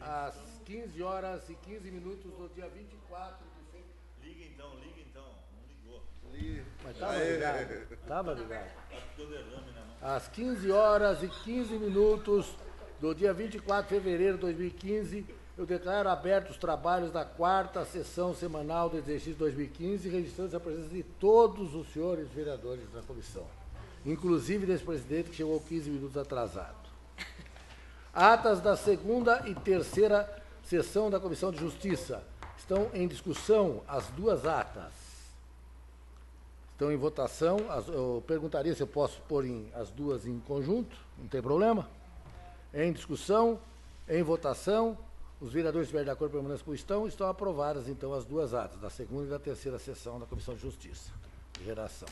às 15 horas e 15 minutos do dia 24 de fevereiro. Liga então, não ligou. Mas estava ligado. Às 15 horas e 15 minutos do dia 24 de fevereiro de 2015, eu declaro abertos os trabalhos da 4ª sessão semanal do exercício 2015, registrando a presença de todos os senhores vereadores da comissão, inclusive desse presidente que chegou 15 minutos atrasado. Atas da 2ª e 3ª sessão da Comissão de Justiça. Estão em discussão as duas atas. Estão em votação. Eu perguntaria se eu posso pôr as duas em conjunto, não tem problema? Em discussão, em votação, os vereadores estiverem de acordo permanecem como estão aprovadas, então, as duas atas, da 2ª e da 3ª sessão da Comissão de Justiça. Geração.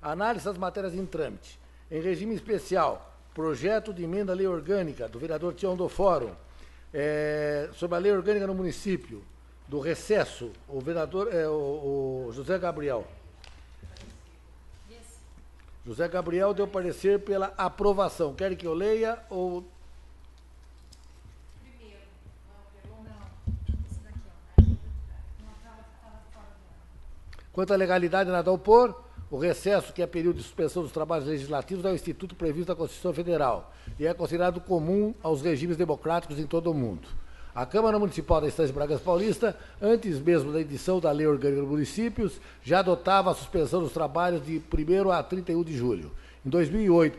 Análise das matérias em trâmite. Em regime especial, projeto de emenda à lei orgânica do vereador Tião do Fórum, sobre a lei orgânica no município, do recesso, o vereador, o José Gabriel. José Gabriel deu parecer pela aprovação. Querem que eu leia ou... Primeiro, não, esse daqui, ó. Não estava fora dela. Quanto à legalidade, nada a opor. O recesso, que é período de suspensão dos trabalhos legislativos, é um instituto previsto na Constituição Federal e é considerado comum aos regimes democráticos em todo o mundo. A Câmara Municipal da Estância de Bragança Paulista, antes mesmo da edição da Lei Orgânica dos Municípios, já adotava a suspensão dos trabalhos de 1º a 31 de julho. Em 2008,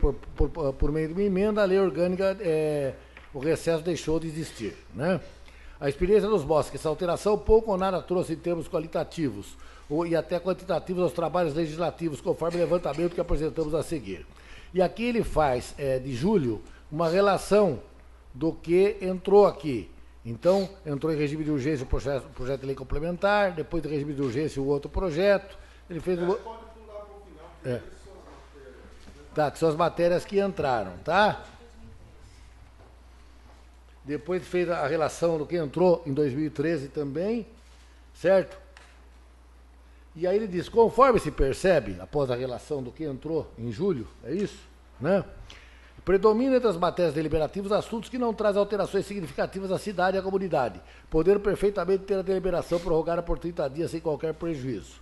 por meio de uma emenda, a Lei Orgânica, o recesso deixou de existir, né? A experiência nos mostra que essa alteração pouco ou nada trouxe em termos qualitativos e até quantitativos aos trabalhos legislativos, conforme o levantamento que apresentamos a seguir. E aqui ele faz, de julho, uma relação do que entrou aqui. Então, entrou em regime de urgência o projeto de lei complementar, depois de regime de urgência o outro projeto. Ele fez Pode pular para o final, Tá, que são as matérias que entraram, tá? Depois fez a relação do que entrou em 2013 também, certo? E aí ele diz, conforme se percebe, após a relação do que entrou em julho, é isso, né? Predomina entre as matérias deliberativas assuntos que não trazem alterações significativas à cidade e à comunidade, podendo perfeitamente ter a deliberação prorrogada por 30 dias sem qualquer prejuízo.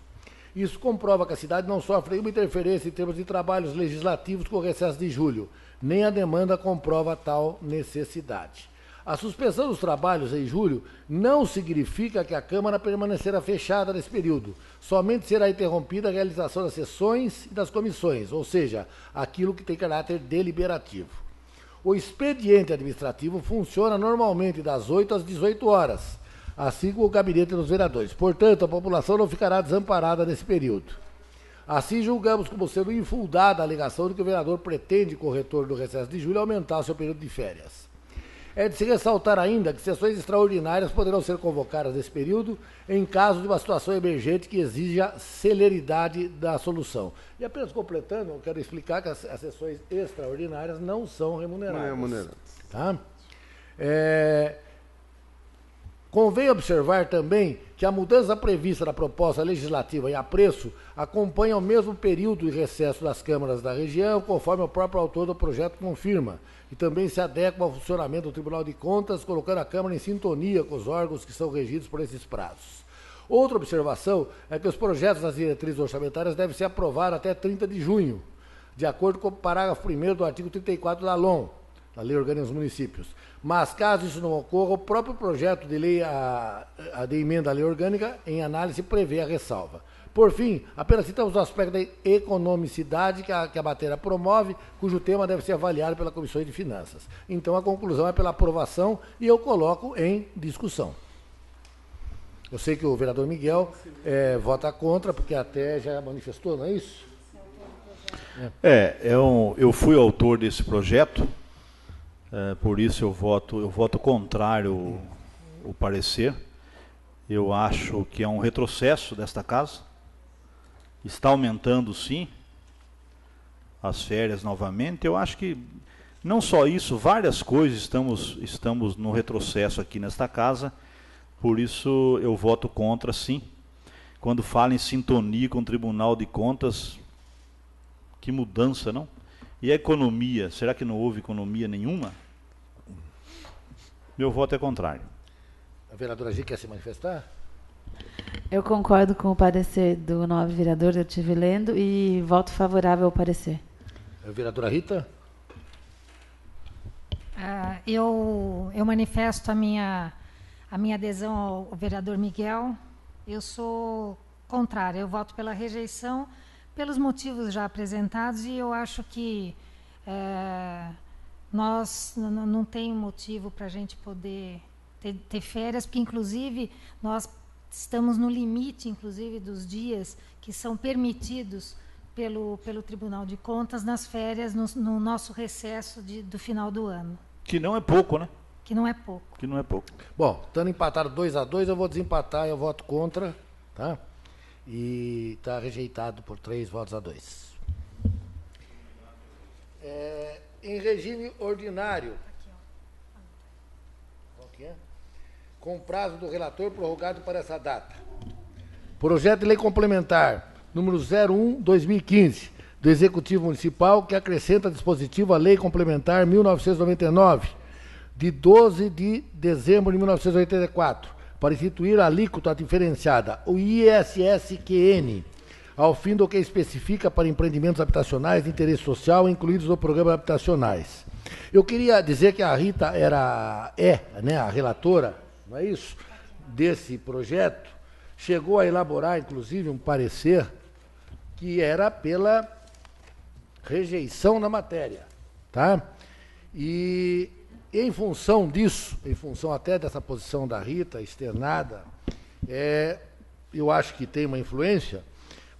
Isso comprova que a cidade não sofre nenhuma interferência em termos de trabalhos legislativos com o recesso de julho, nem a demanda comprova tal necessidade. A suspensão dos trabalhos em julho não significa que a Câmara permanecerá fechada nesse período. Somente será interrompida a realização das sessões e das comissões, ou seja, aquilo que tem caráter deliberativo. O expediente administrativo funciona normalmente das 8 às 18 horas, assim como o gabinete dos vereadores. Portanto, a população não ficará desamparada nesse período. Assim, julgamos como sendo infundada a alegação de que o vereador pretende, com o retorno do recesso de julho, aumentar seu período de férias. É de se ressaltar ainda que sessões extraordinárias poderão ser convocadas nesse período em caso de uma situação emergente que exija celeridade da solução. E apenas completando, eu quero explicar que as sessões extraordinárias não são remuneradas. Não é remunerado. Tá? Convém observar também que a mudança prevista na proposta legislativa em apreço acompanha o mesmo período de recesso das câmaras da região, conforme o próprio autor do projeto confirma, e também se adequa ao funcionamento do Tribunal de Contas, colocando a Câmara em sintonia com os órgãos que são regidos por esses prazos. Outra observação é que os projetos das diretrizes orçamentárias devem ser aprovados até 30 de junho, de acordo com o parágrafo 1º do artigo 34 da LOM, da Lei Orgânica dos Municípios. Mas, caso isso não ocorra, o próprio projeto de lei, de emenda à lei orgânica, em análise, prevê a ressalva. Por fim, apenas citamos o aspecto da economicidade que a matéria promove, cujo tema deve ser avaliado pela Comissão de Finanças. Então, a conclusão é pela aprovação e eu coloco em discussão. Eu sei que o vereador Miguel vota contra, porque até já manifestou, não é isso? Eu fui autor desse projeto. Por isso eu voto contrário o parecer. Eu acho que é um retrocesso desta casa. Está aumentando, sim, as férias novamente. Eu acho que não só isso, várias coisas estamos no retrocesso aqui nesta casa. Por isso eu voto contra, sim. Quando fala em sintonia com o Tribunal de Contas, que mudança, não? E a economia? Será que não houve economia nenhuma? Meu voto é contrário. A vereadora G quer se manifestar? Eu concordo com o parecer do novo vereador, eu estive lendo, e voto favorável ao parecer. A vereadora Rita? Eu manifesto a minha adesão ao vereador Miguel. Eu sou contrária, eu voto pela rejeição, pelos motivos já apresentados, e eu acho que nós não tem motivo para a gente poder ter férias, porque, inclusive, nós estamos no limite, inclusive, dos dias que são permitidos pelo Tribunal de Contas nas férias, no nosso recesso do final do ano. Que não é pouco, né? Que não é pouco. Que não é pouco. Bom, estando empatado 2-2, eu vou desempatar, eu voto contra, tá? E está rejeitado por 3-2. Em regime ordinário, qual que é? Com prazo do relator prorrogado para essa data. Projeto de lei complementar número 01/2015 do Executivo Municipal, que acrescenta dispositivo à Lei Complementar 1999, de 12 de dezembro de 1984, para instituir a alíquota diferenciada, o ISSQN, ao fim do que especifica para empreendimentos habitacionais de interesse social incluídos no programa habitacionais. Eu queria dizer que a Rita né, a relatora, não é isso, desse projeto, chegou a elaborar, inclusive, um parecer que era pela rejeição da matéria, tá? E em função disso, em função até dessa posição da Rita externada, eu acho que tem uma influência.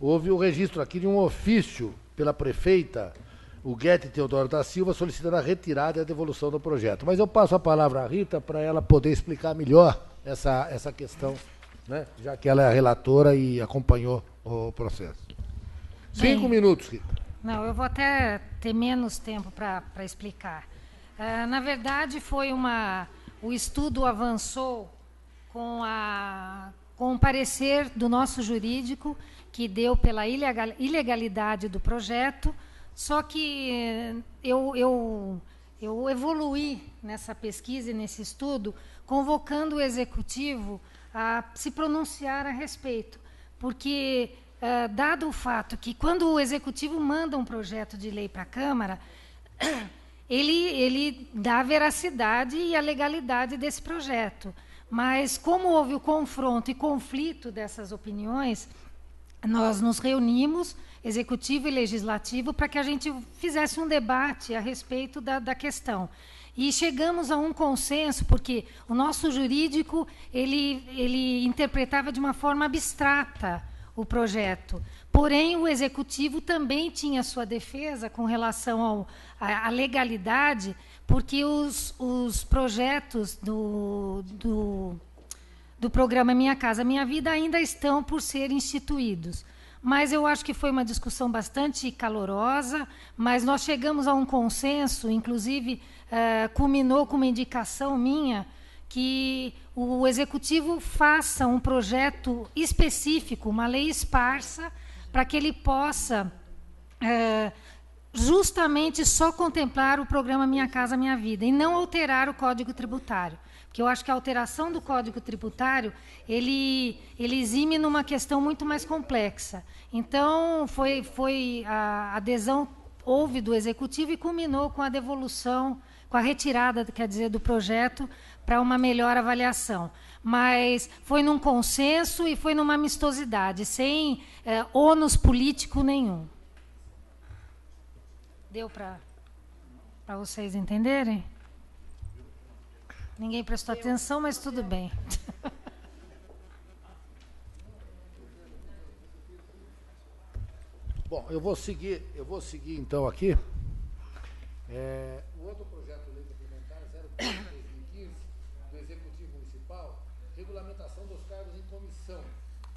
Houve o registro aqui de um ofício pela prefeita, o Guete Teodoro da Silva, solicitando a retirada e a devolução do projeto. Mas eu passo a palavra à Rita para ela poder explicar melhor essa questão, né? Já que ela é a relatora e acompanhou o processo. 5 minutos, Rita. Não, eu vou até ter menos tempo para explicar. Na verdade, o estudo avançou com o parecer do nosso jurídico, que deu pela ilegalidade do projeto, só que eu evoluí nessa pesquisa e nesse estudo, convocando o Executivo a se pronunciar a respeito, porque, dado o fato que, quando o Executivo manda um projeto de lei para a Câmara, ele dá a veracidade e a legalidade desse projeto. Mas, como houve o confronto e conflito dessas opiniões, nós nos reunimos, Executivo e Legislativo, para que a gente fizesse um debate a respeito da questão. E chegamos a um consenso, porque o nosso jurídico ele interpretava de uma forma abstrata o projeto. Porém, o Executivo também tinha sua defesa com relação à legalidade, porque os projetos do programa Minha Casa Minha Vida ainda estão por ser instituídos. Mas eu acho que foi uma discussão bastante calorosa, mas nós chegamos a um consenso, inclusive culminou com uma indicação minha, que o Executivo faça um projeto específico, uma lei esparsa, para que ele possa justamente só contemplar o programa Minha Casa Minha Vida e não alterar o Código Tributário. Porque eu acho que a alteração do Código Tributário, ele exime numa questão muito mais complexa. Então, a adesão houve do Executivo e culminou com a devolução, com a retirada, quer dizer, do projeto para uma melhor avaliação. Mas foi num consenso e foi numa amistosidade, sem ônus político nenhum. Deu para vocês entenderem? Ninguém prestou atenção, mas tudo bem. Bom, eu vou seguir então aqui. O outro projeto de lei complementar 04/2015 do Executivo Municipal, regulamentação dos cargos em comissão.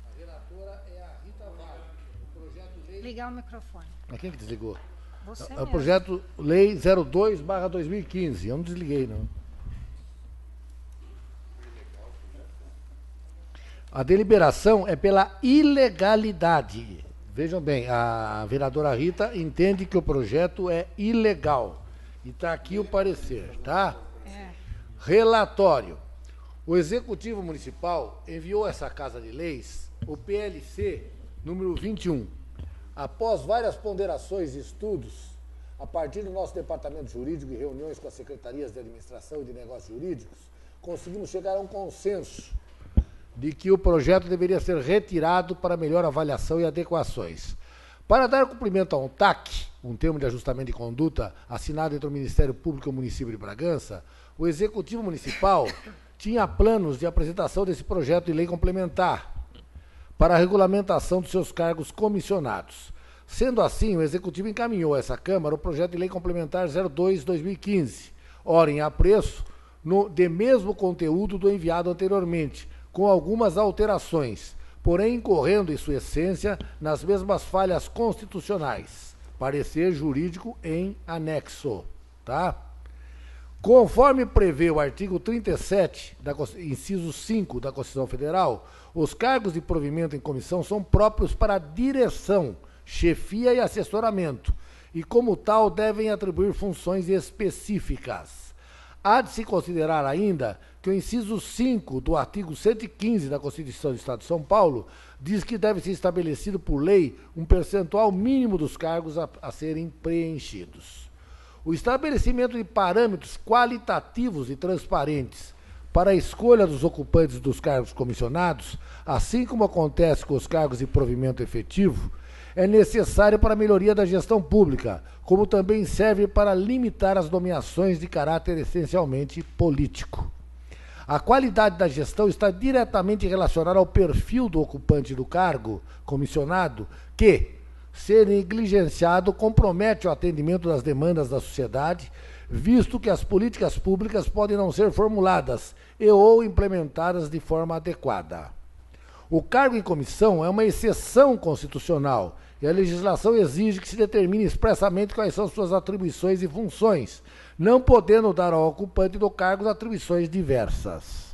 A relatora é a Rita Vale. O projeto de lei... Ligar o microfone. Mas quem que desligou? Você É o mesmo. projeto lei 02/2015. Eu não desliguei, não. A deliberação é pela ilegalidade. Vejam bem, a vereadora Rita entende que o projeto é ilegal. E está aqui o parecer, tá? Relatório. O Executivo Municipal enviou a essa Casa de Leis o PLC número 21. Após várias ponderações e estudos, a partir do nosso departamento jurídico e reuniões com as secretarias de administração e de negócios jurídicos, conseguimos chegar a um consenso de que o projeto deveria ser retirado para melhor avaliação e adequações. Para dar cumprimento a um TAC, um termo de ajustamento de conduta assinado entre o Ministério Público e o município de Bragança, o Executivo Municipal tinha planos de apresentação desse projeto de lei complementar para a regulamentação dos seus cargos comissionados. Sendo assim, o Executivo encaminhou a essa Câmara o projeto de lei complementar 02/2015, ora em apreço, de mesmo conteúdo do enviado anteriormente, com algumas alterações, porém incorrendo em sua essência nas mesmas falhas constitucionais. Parecer jurídico em anexo, tá? Conforme prevê o artigo 37, inciso 5 da Constituição Federal, os cargos de provimento em comissão são próprios para direção, chefia e assessoramento, e como tal devem atribuir funções específicas. Há de se considerar ainda que o inciso 5 do artigo 115 da Constituição do Estado de São Paulo diz que deve ser estabelecido por lei um percentual mínimo dos cargos a serem preenchidos. O estabelecimento de parâmetros qualitativos e transparentes para a escolha dos ocupantes dos cargos comissionados, assim como acontece com os cargos de provimento efetivo, é necessário para a melhoria da gestão pública, como também serve para limitar as nomeações de caráter essencialmente político. A qualidade da gestão está diretamente relacionada ao perfil do ocupante do cargo comissionado, que, ser negligenciado, compromete o atendimento das demandas da sociedade, visto que as políticas públicas podem não ser formuladas e ou implementadas de forma adequada. O cargo em comissão é uma exceção constitucional e a legislação exige que se determine expressamente quais são suas atribuições e funções, não podendo dar ao ocupante do cargo atribuições diversas.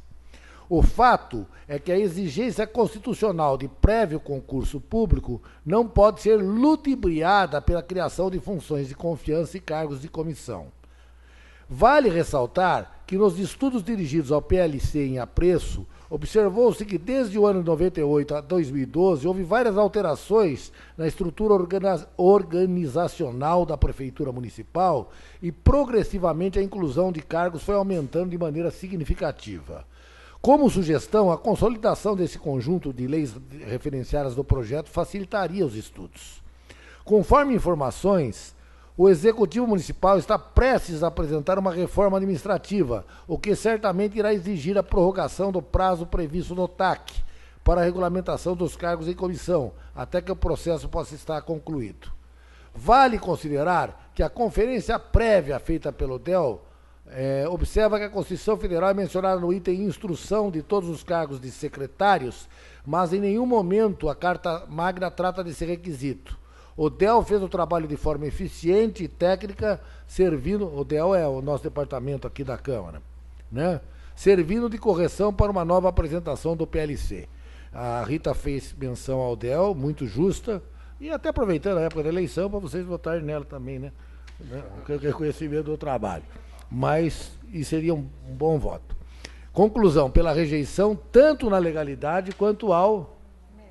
O fato é que a exigência constitucional de prévio concurso público não pode ser ludibriada pela criação de funções de confiança e cargos de comissão. Vale ressaltar que nos estudos dirigidos ao PLC em apreço, observou-se que desde o ano de 98 a 2012 houve várias alterações na estrutura organizacional da Prefeitura Municipal e progressivamente a inclusão de cargos foi aumentando de maneira significativa. Como sugestão, a consolidação desse conjunto de leis referenciadas no projeto facilitaria os estudos. Conforme informações, o Executivo Municipal está prestes a apresentar uma reforma administrativa, o que certamente irá exigir a prorrogação do prazo previsto no TAC para a regulamentação dos cargos em comissão, até que o processo possa estar concluído. Vale considerar que a conferência prévia feita pelo DEL observa que a Constituição Federal é mencionada no item instrução de todos os cargos de secretários, mas em nenhum momento a Carta Magna trata desse requisito. O DEL fez o trabalho de forma eficiente e técnica, servindo, o DEL é o nosso departamento aqui da Câmara, né? Servindo de correção para uma nova apresentação do PLC. A Rita fez menção ao DEL, muito justa, e até aproveitando a época da eleição para vocês votarem nela também, né? O reconhecimento do trabalho. Mas isso seria um bom voto. Conclusão, pela rejeição, tanto na legalidade quanto ao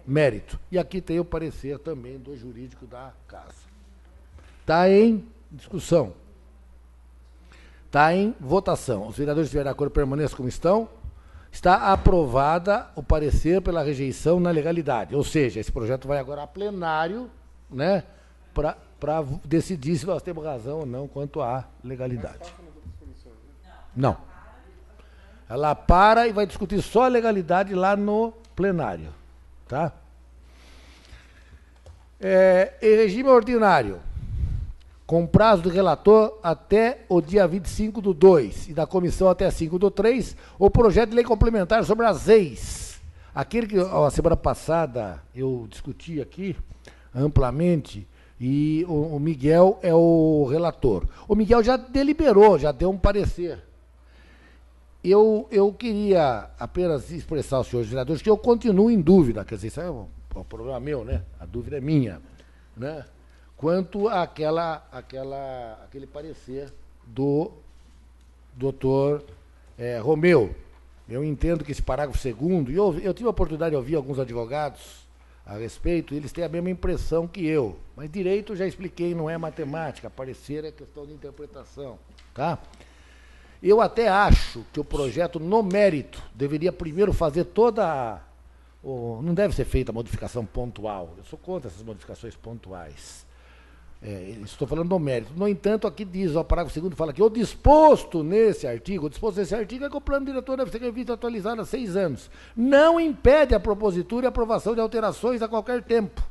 mérito. E aqui tem o parecer também do jurídico da casa. Está em discussão. Está em votação. Os vereadores que estiverem de acordo permaneçam como estão. Está aprovada o parecer pela rejeição na legalidade. Ou seja, esse projeto vai agora a plenário, né, para decidir se nós temos razão ou não quanto à legalidade. Não. Ela para e vai discutir só a legalidade lá no plenário. Tá? Em regime ordinário, com prazo do relator até o dia 25/2 e da comissão até 5/3, o projeto de lei complementar sobre as EIs. Aquele que a semana passada eu discuti aqui amplamente e o Miguel é o relator. O Miguel já deliberou, já deu um parecer. Eu queria apenas expressar aos senhores vereadores que eu continuo em dúvida, quer dizer, isso é um problema meu, né? A dúvida é minha, né? Quanto àquele parecer do doutor Romeu, eu entendo que esse parágrafo 2º, e eu tive a oportunidade de ouvir alguns advogados a respeito, eles têm a mesma impressão que eu. Mas direito, já expliquei, não é matemática, parecer é questão de interpretação. Tá? Eu até acho que o projeto, no mérito, deveria primeiro fazer não deve ser feita a modificação pontual. Eu sou contra essas modificações pontuais. Estou falando do mérito. No entanto, aqui diz, o parágrafo 2º fala que o disposto nesse artigo é que o plano diretor deve ser revisto e atualizado há 6 anos. Não impede a propositura e a aprovação de alterações a qualquer tempo,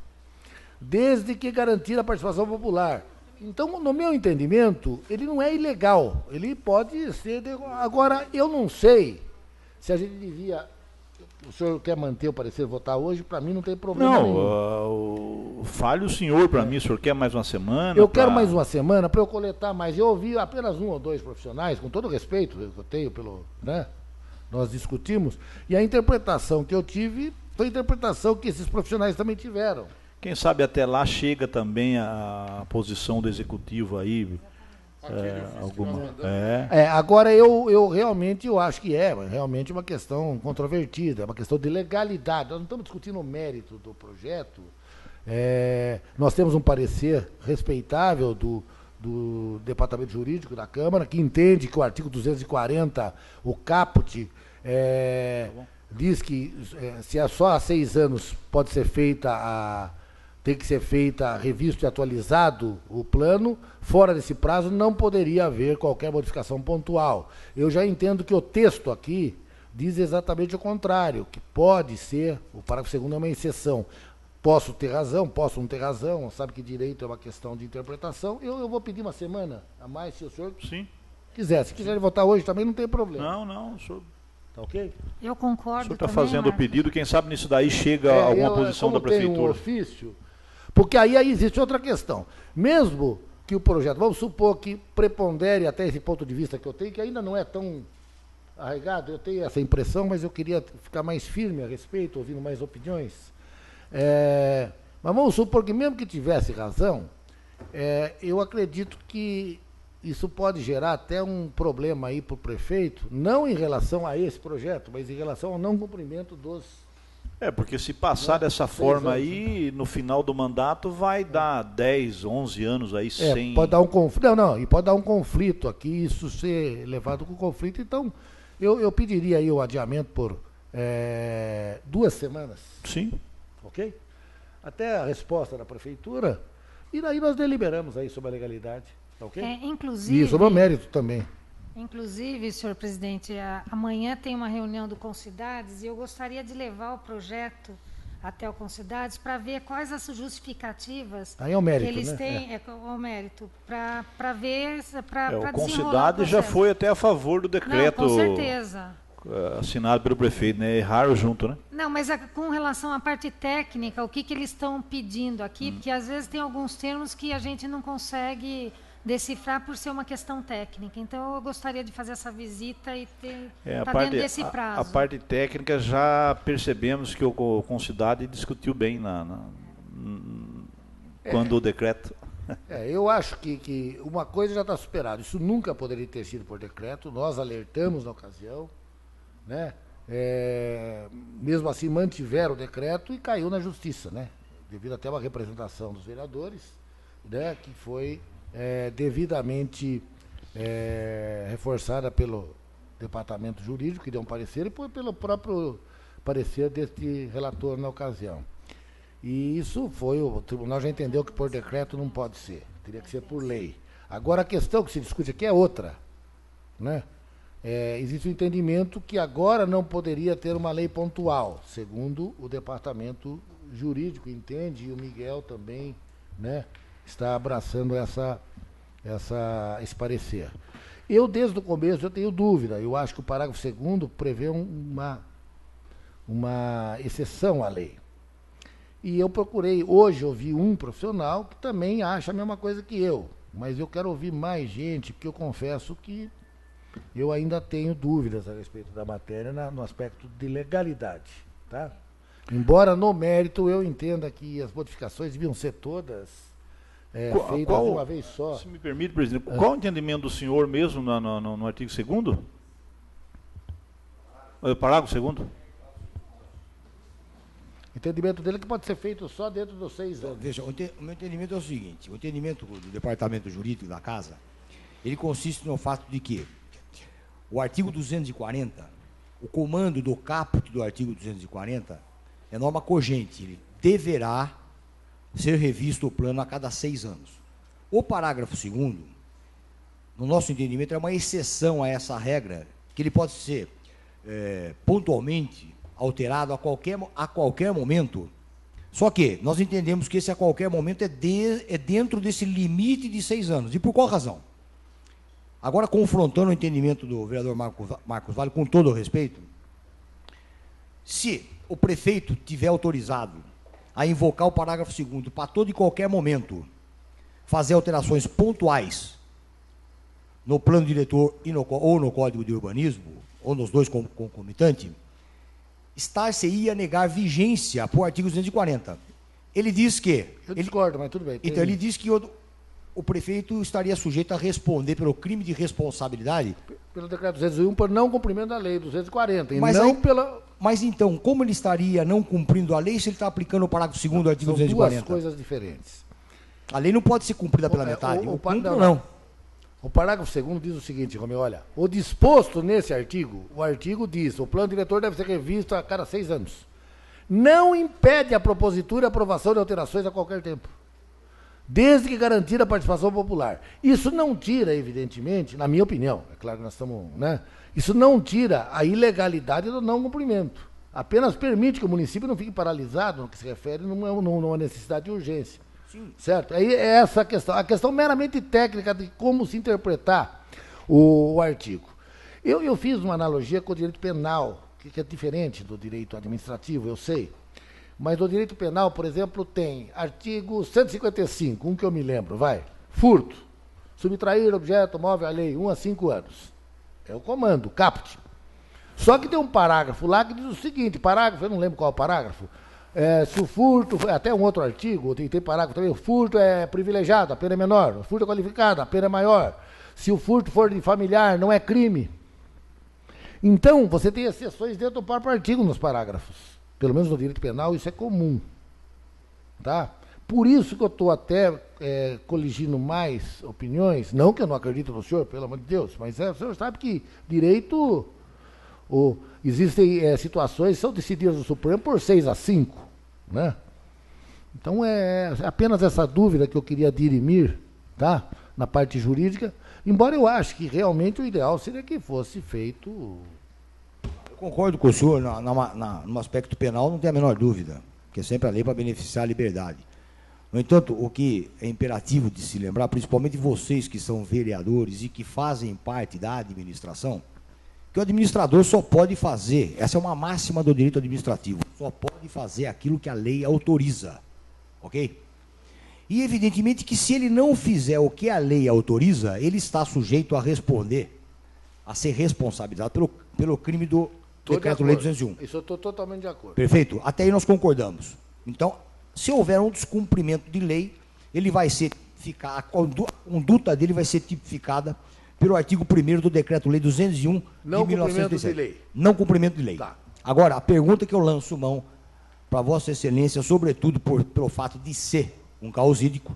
desde que garantir a participação popular. Então, no meu entendimento, ele não é ilegal. Ele pode ser... Agora, eu não sei se a gente devia... O senhor quer manter o parecer votar hoje? Para mim não tem problema nenhum. Fale o senhor para mim, o senhor quer mais uma semana? Eu quero mais uma semana para eu coletar mais. Eu ouvi apenas 1 ou 2 profissionais, com todo o respeito que eu tenho nós discutimos, e a interpretação que eu tive foi a interpretação que esses profissionais também tiveram. Quem sabe até lá chega também a posição do executivo aí. Agora eu realmente acho que é realmente uma questão controvertida, é uma questão de legalidade. Nós não estamos discutindo o mérito do projeto. Nós temos um parecer respeitável do Departamento Jurídico da Câmara, que entende que o artigo 240, o caput, diz que se é só há 6 anos pode ser tem que ser feita, revisto e atualizado o plano, fora desse prazo não poderia haver qualquer modificação pontual. Eu já entendo que o texto aqui diz exatamente o contrário, que pode ser, o parágrafo 2º é uma exceção. Posso ter razão, posso não ter razão, sabe que direito é uma questão de interpretação. Eu vou pedir uma semana a mais, se o senhor quiser. Se quiser votar hoje também não tem problema. Não, o senhor... Tá ok? Eu concordo. O senhor está fazendo o pedido, quem sabe nisso daí chega alguma posição da prefeitura. Tem um ofício, porque aí existe outra questão. Mesmo que o projeto, vamos supor que prepondere até esse ponto de vista que eu tenho, que ainda não é tão arraigado, eu tenho essa impressão, mas eu queria ficar mais firme a respeito, ouvindo mais opiniões. Mas vamos supor que mesmo que tivesse razão, eu acredito que isso pode gerar até um problema aí para o prefeito, não em relação a esse projeto, mas em relação ao não cumprimento dos... porque se passar dessa forma aí, no final do mandato, vai dar 10, 11 anos aí sem... Pode dar um conflito, e pode dar um conflito aqui, isso ser levado com conflito. Então, eu pediria aí o adiamento por 2 semanas. Sim. Ok? Até a resposta da prefeitura, e daí nós deliberamos aí sobre a legalidade. Tá ok? Inclusive... E sobre o mérito também. Inclusive, senhor presidente, amanhã tem uma reunião do Concidades e eu gostaria de levar o projeto até o Concidades para ver quais as justificativas aí é o mérito, que eles têm, o mérito, para ver, para o Concidades já foi até a favor do decreto. Não, com certeza. Assinado pelo prefeito, né? Erraram junto, né? Não, mas com relação à parte técnica, o que eles estão pedindo aqui, porque às vezes tem alguns termos que a gente não consegue decifrar por ser uma questão técnica. Então, eu gostaria de fazer essa visita e estar dentro desse prazo. A parte técnica já percebemos que o Concidade discutiu bem quando o decreto... eu acho que uma coisa já está superada. Isso nunca poderia ter sido por decreto. Nós alertamos na ocasião, né? Mesmo assim, mantiveram o decreto e caiu na justiça, né? Devido até a uma representação dos vereadores, né? Que foi... devidamente reforçada pelo departamento jurídico, que deu um parecer, e pelo próprio parecer deste relator na ocasião. E isso foi, o tribunal já entendeu que por decreto não pode ser, teria que ser por lei. Agora a questão que se discute aqui é outra, né? Existe um entendimento que agora não poderia ter uma lei pontual, segundo o departamento jurídico entende, e o Miguel também, né? Está abraçando esse parecer. Eu, desde o começo, eu tenho dúvida. Eu acho que o parágrafo 2º prevê uma exceção à lei. E eu procurei, hoje, ouvir um profissional que também acha a mesma coisa que eu. Mas eu quero ouvir mais gente, porque eu confesso que eu ainda tenho dúvidas a respeito da matéria no aspecto de legalidade. Tá? Embora, no mérito, eu entenda que as modificações deviam ser todas... feita de uma vez só. Se me permite, presidente, qual o entendimento do senhor mesmo no artigo 2º? Parágrafo segundo. O entendimento dele é que pode ser feito só dentro dos 6 anos. Veja, o meu entendimento é o seguinte, o entendimento do departamento jurídico da casa, ele consiste no fato de que o artigo 240, o comando do caput do artigo 240, é norma cogente, ele deverá ser revisto o plano a cada 6 anos. O parágrafo 2º, no nosso entendimento, é uma exceção a essa regra, que ele pode ser pontualmente alterado a qualquer momento. Só que nós entendemos que esse a qualquer momento é dentro desse limite de 6 anos. E por qual razão? Agora, confrontando o entendimento do vereador Marcos Vale, com todo o respeito, se o prefeito tiver autorizado a invocar o parágrafo 2º para todo e qualquer momento fazer alterações pontuais no plano diretor ou no Código de Urbanismo, ou nos dois concomitantes, estar-se-ia a negar vigência para o artigo 240. Ele diz que... Eu discordo, mas tudo bem. Então, ele diz que o prefeito estaria sujeito a responder pelo crime de responsabilidade... Pelo decreto 201, por não cumprimento da lei 240, e mas não aí, pela... Mas então, como ele estaria não cumprindo a lei se ele está aplicando o parágrafo 2º do artigo 240? São duas coisas diferentes. A lei não pode ser cumprida pela metade. Não. O parágrafo 2º diz o seguinte, Romeu, olha, o disposto nesse artigo, o artigo diz, o plano diretor deve ser revisto a cada 6 anos. Não impede a propositura e a aprovação de alterações a qualquer tempo, desde que garantir a participação popular. Isso não tira, evidentemente, na minha opinião, é claro que nós estamos, né? Isso não tira a ilegalidade do não cumprimento. Apenas permite que o município não fique paralisado no que se refere numa necessidade de urgência. Sim. Certo? Aí é essa a questão meramente técnica de como se interpretar o artigo. Eu fiz uma analogia com o direito penal, que é diferente do direito administrativo, eu sei. Mas no direito penal, por exemplo, tem artigo 155, um que eu me lembro, furto, subtrair objeto móvel à lei, 1 a 5 anos. É o comando, caput. Só que tem um parágrafo lá que diz o seguinte, eu não lembro qual é o parágrafo, se o furto, até um outro artigo, tem parágrafo também, o furto é privilegiado, a pena é menor, o furto é qualificado, a pena é maior. Se o furto for de familiar, não é crime. Então, você tem exceções dentro do próprio artigo nos parágrafos. Pelo menos no direito penal, isso é comum. Tá? Por isso que eu estou até coligindo mais opiniões, não que eu não acredito no senhor, pelo amor de Deus, mas o senhor sabe que direito... existem situações que são decididas no Supremo por 6 a 5, né? Então é apenas essa dúvida que eu queria dirimir, tá? Na parte jurídica, embora eu ache que realmente o ideal seria que fosse feito... Eu concordo com o senhor, no aspecto penal não tem a menor dúvida, que é sempre a lei para beneficiar a liberdade. No entanto, o que é imperativo de se lembrar, principalmente vocês que são vereadores e que fazem parte da administração, que o administrador só pode fazer, essa é uma máxima do direito administrativo, só pode fazer aquilo que a lei autoriza, ok? E evidentemente que se ele não fizer o que a lei autoriza, ele está sujeito a responder, a ser responsabilizado pelo crime do Decreto-Lei 201. Isso eu estou totalmente de acordo. Perfeito? Até aí nós concordamos. Então, se houver um descumprimento de lei, ele vai ser a conduta dele vai ser tipificada pelo artigo 1º do Decreto-Lei 201 não de 1917. Cumprimento de lei. Não cumprimento de lei. Tá. Agora, a pergunta que eu lanço mão para Vossa Excelência, sobretudo pelo fato de ser um causídico,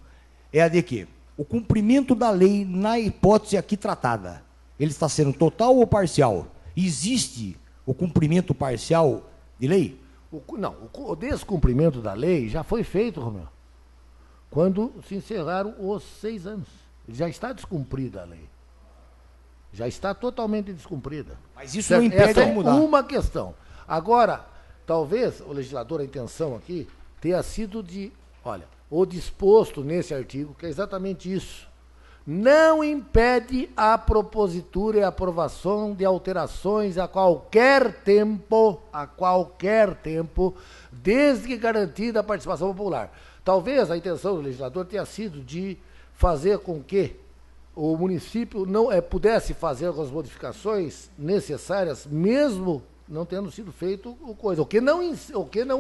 é a de que o cumprimento da lei, na hipótese aqui tratada, ele está sendo total ou parcial? Existe o cumprimento parcial de lei? O descumprimento da lei já foi feito, Romeu, quando se encerraram os 6 anos. Já está descumprida a lei. Já está totalmente descumprida. Mas isso não impede de mudar. Essa é uma questão. Agora, talvez o legislador, a intenção aqui, tenha sido o disposto nesse artigo, que é exatamente isso. Não impede a propositura e a aprovação de alterações a qualquer tempo, desde que garantida a participação popular. Talvez a intenção do legislador tenha sido de fazer com que o município não pudesse fazer algumas modificações necessárias, mesmo não tendo sido feito o coisa. O que não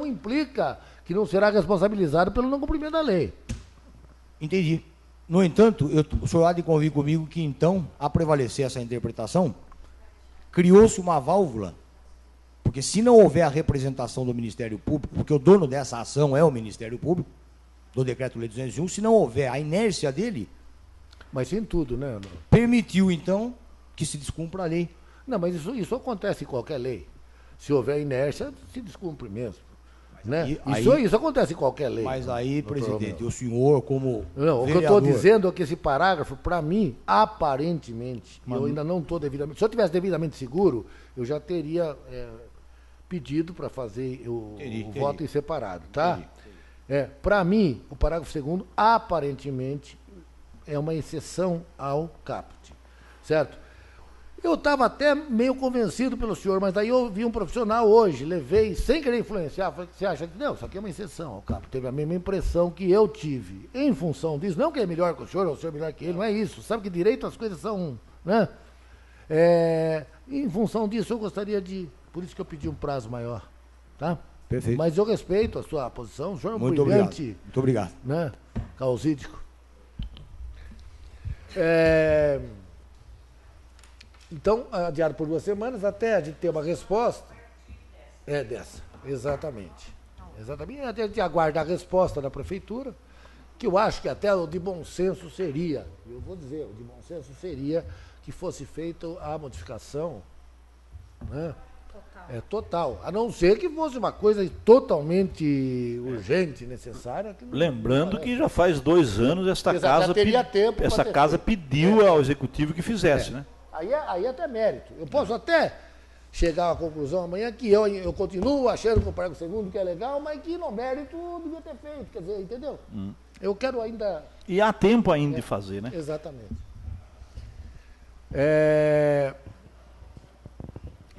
implica que não será responsabilizado pelo não cumprimento da lei. Entendi. No entanto, o senhor há de convir comigo que, então, a prevalecer essa interpretação, criou-se uma válvula Porque se não houver a representação do Ministério Público, porque o dono dessa ação é o Ministério Público, do Decreto-Lei 201, se não houver a inércia dele, Mas em tudo, né? permitiu, então, que se descumpra a lei. Não, mas isso acontece em qualquer lei. Se houver inércia, se descumpre mesmo. Né? Isso acontece em qualquer lei. Mas aí, Não, presidente, o senhor, como não, o que eu vereador, estou dizendo é que esse parágrafo, para mim, aparentemente, eu ainda não estou devidamente... Se eu tivesse devidamente seguro, eu já teria pedido para fazer o voto em separado, tá? Para mim, o parágrafo 2º, aparentemente, é uma exceção ao caput, certo? Eu estava até meio convencido pelo senhor, mas daí eu vi um profissional hoje, levei, sem querer influenciar, falei, você acha que não, isso aqui é uma exceção ao caput, teve a mesma impressão que eu tive. Em função disso, não que é melhor que o senhor, ou o senhor é melhor que ele, não é isso, sabe que direito as coisas são, né? Em função disso, eu gostaria de, por isso que eu pedi um prazo maior, tá? Perfeito. Mas eu respeito a sua posição, o senhor é um Muito brilhante, obrigado. Muito obrigado. né, causídico. Então, adiado por 2 semanas, até a gente ter uma resposta. É dessa, exatamente. Exatamente. Até a gente aguardar a resposta da prefeitura, que eu acho que até o de bom senso seria, eu vou dizer, o de bom senso seria que fosse feita a modificação, né? Total. A não ser que fosse uma coisa totalmente urgente, necessária. Que não, Lembrando que já faz 2 anos esta Exato, já casa, teria tempo pra essa ter casa feito. pediu ao executivo que fizesse, né? Aí é até mérito. Eu posso até chegar à conclusão amanhã que eu continuo achando que o parágrafo 2º que é legal, mas que no mérito devia ter feito, quer dizer, entendeu? Eu quero ainda... E há tempo ainda de fazer, né? Exatamente.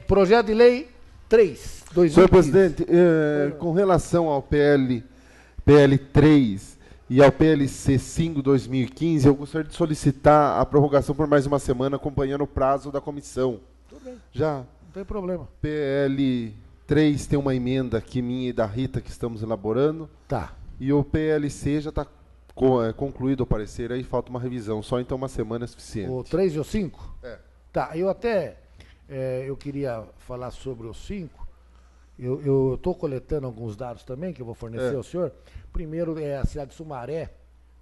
Projeto de lei 3, 2015. Senhor presidente, com relação ao PL 3 e ao PLC 5 2015, eu gostaria de solicitar a prorrogação por mais uma semana, acompanhando o prazo da comissão. Tudo bem, Já. não tem problema. PL 3 tem uma emenda aqui minha e da Rita que estamos elaborando. Tá. E o PLC já está concluído o parecer, aí falta uma revisão, só então uma semana é suficiente. O 3 e o 5? É. Tá, eu até... eu queria falar sobre o 5. Eu estou coletando alguns dados também, que eu vou fornecer ao senhor. Primeiro, a cidade de Sumaré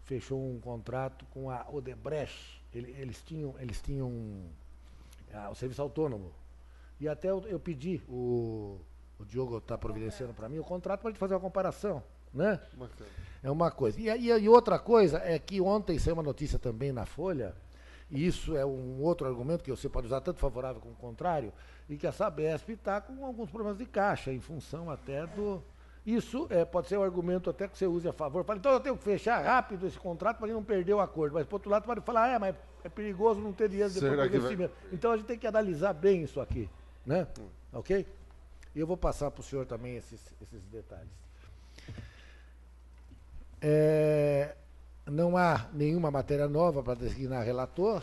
fechou um contrato com a Odebrecht. Eles tinham o serviço autônomo. E até eu pedi, o Diogo está providenciando para mim, o contrato para a gente fazer uma comparação, né? Bacana. É uma coisa. E outra coisa é que ontem saiu uma notícia também na Folha, e isso é um outro argumento que você pode usar tanto favorável como contrário, e que a Sabesp está com alguns problemas de caixa, em função até do... Isso pode ser um argumento até que você use a favor. Fala, então eu tenho que fechar rápido esse contrato para não perder o acordo. Mas, por outro lado, pode falar, mas é perigoso não ter dinheiro depois do investimento. Então, a gente tem que analisar bem isso aqui, né? Ok? E eu vou passar para o senhor também esses detalhes. Não há nenhuma matéria nova para designar relator.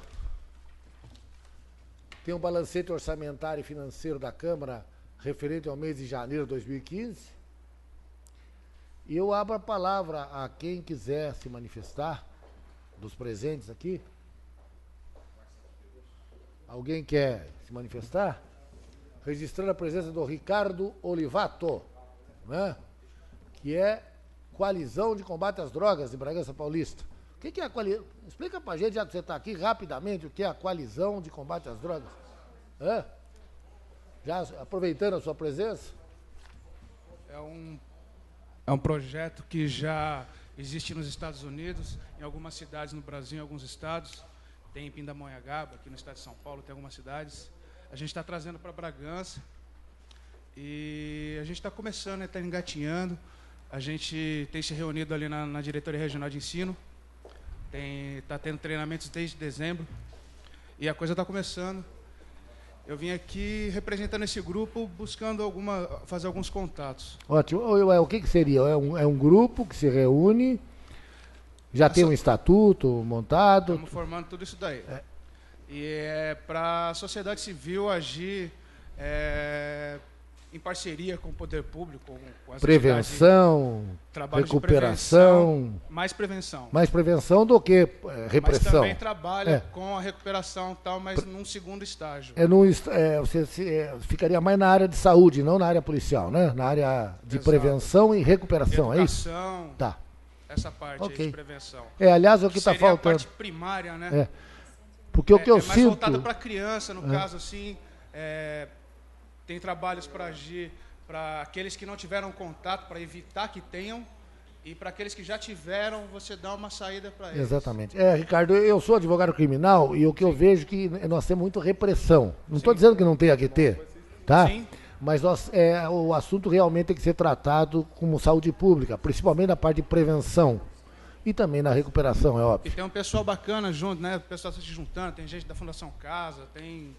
Tem um balancete orçamentário e financeiro da Câmara referente ao mês de janeiro de 2015. E eu abro a palavra a quem quiser se manifestar, dos presentes aqui. Alguém quer se manifestar? Registrando a presença do Ricardo Olivato, né? Que é Coalizão de Combate às Drogas de Bragança Paulista. O que é a coalizão? Explica pra gente, já que você está aqui, rapidamente, o que é a Coalizão de Combate às Drogas. Já aproveitando a sua presença. É um projeto que já existe nos Estados Unidos, em algumas cidades no Brasil, em alguns estados. Tem em Pindamonhangaba, aqui no estado de São Paulo, tem algumas cidades. A gente está trazendo para Bragança e a gente está começando, está engatinhando. A gente tem se reunido ali na Diretoria Regional de Ensino. Está tendo treinamentos desde dezembro e a coisa está começando. Eu vim aqui representando esse grupo, buscando fazer alguns contatos. Ótimo. O que seria? É um grupo que se reúne, já tem um estatuto montado? Estamos formando tudo isso daí. E é para a sociedade civil agir em em parceria com o poder público, com as Prevenção, trabalho de recuperação. mais prevenção. Mais prevenção do que Mas repressão. também trabalha com a recuperação e tal, mas num segundo estágio. Você ficaria mais na área de saúde, não na área policial, né? Na área de Exato. prevenção e recuperação, é isso? Educação, Tá. essa parte Ok. aí de prevenção. Aliás, é o que está Seria faltando. a parte primária, né? É. Porque o que eu mais sinto. voltada para criança, no caso, assim. Tem trabalhos para agir para aqueles que não tiveram contato, para evitar que tenham. E para aqueles que já tiveram, você dá uma saída para eles. Exatamente. Ricardo, eu sou advogado criminal e o que eu vejo é que nós temos muito repressão. Não estou dizendo que não tenha que ter, tá? Sim. Mas o assunto realmente tem que ser tratado como saúde pública, principalmente na parte de prevenção e também na recuperação, é E óbvio. tem um pessoal bacana junto, né? O pessoal está se juntando, tem gente da Fundação Casa, tem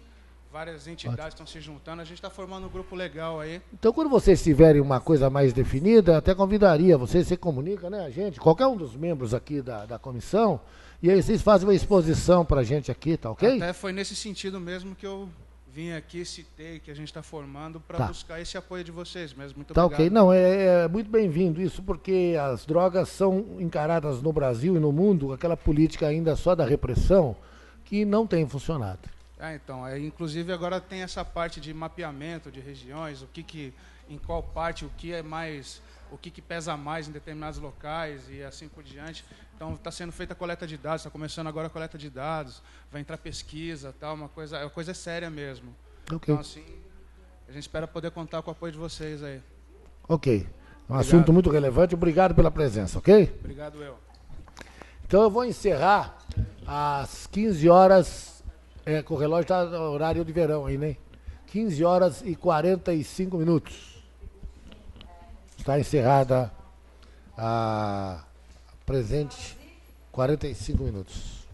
várias entidades que estão se juntando. A gente está formando um grupo legal aí. Então, quando vocês tiverem uma coisa mais definida, até convidaria vocês, você comunica, né, a gente, qualquer um dos membros aqui da comissão, e aí vocês fazem uma exposição para a gente aqui, tá ok? Até foi nesse sentido mesmo que eu vim aqui, citei que a gente está formando para Tá. buscar esse apoio de vocês mesmo. Muito Tá obrigado. ok. Não, é muito bem-vindo isso, porque as drogas são encaradas no Brasil e no mundo, aquela política ainda só da repressão, que não tem funcionado. Então, inclusive agora tem essa parte de mapeamento de regiões, em qual parte, o que pesa mais em determinados locais e assim por diante. Então está sendo feita a coleta de dados, está começando agora a coleta de dados, vai entrar pesquisa, tal, uma coisa séria mesmo. Ok. Então assim, a gente espera poder contar com o apoio de vocês aí. Ok. Um assunto muito relevante. Obrigado pela presença, ok? Obrigado, eu. Então eu vou encerrar às 15 horas, que o relógio está no horário de verão aí, né? 15 horas e 45 minutos. Está encerrada a presente 45 minutos.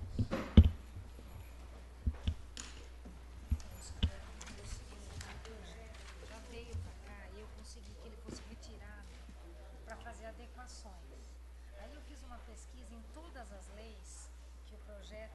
Já veio para cá e eu consegui que ele fosse retirado para fazer adequações. Aí eu fiz uma pesquisa em todas as leis que o projeto